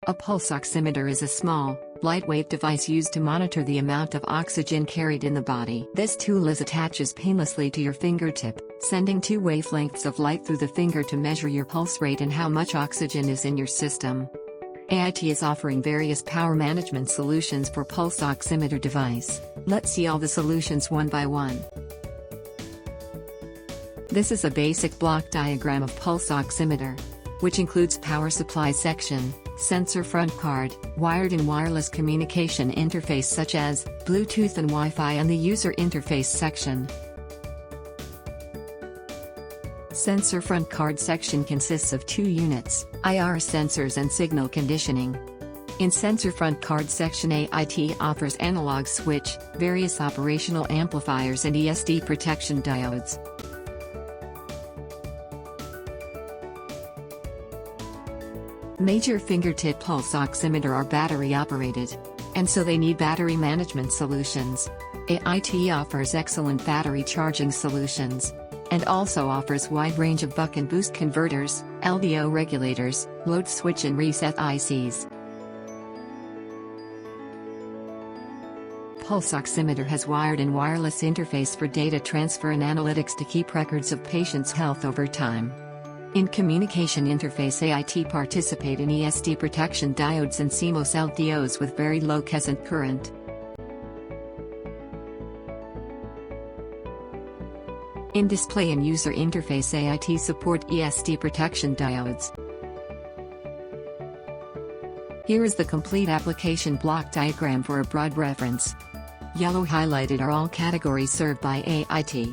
A pulse oximeter is a small, lightweight device used to monitor the amount of oxygen carried in the body. This tool attaches painlessly to your fingertip, sending 2 wavelengths of light through the finger to measure your pulse rate and how much oxygen is in your system. AiT is offering various power management solutions for Pulse Oximeter device. Let's see all the solutions one by one. This is a basic block diagram of Pulse Oximeter, which includes power supply section, sensor front card, wired and wireless communication interface such as Bluetooth and Wi-Fi, and the user interface section. Sensor front card section consists of 2 units, IR sensors and signal conditioning. In sensor front card section, AiT offers analog switch, various operational amplifiers and ESD protection diodes. Major fingertip pulse oximeter are battery operated, and so they need battery management solutions. AiT offers excellent battery charging solutions, and also offers wide range of buck and boost converters, LDO regulators, load switch and reset ICs. Pulse oximeter has wired and wireless interface for data transfer and analytics to keep records of patients' health over time. In communication interface, AiT participate in ESD protection diodes and CMOS LDOs with very low quiescent current. In display and user interface, AiT support ESD protection diodes. Here is the complete application block diagram for a broad reference. Yellow highlighted are all categories served by AiT.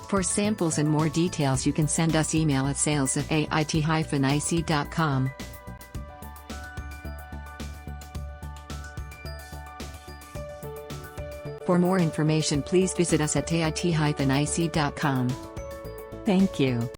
For samples and more details, you can send us email at sales@ait-ic.com. For more information, please visit us at ait-ic.com. Thank you.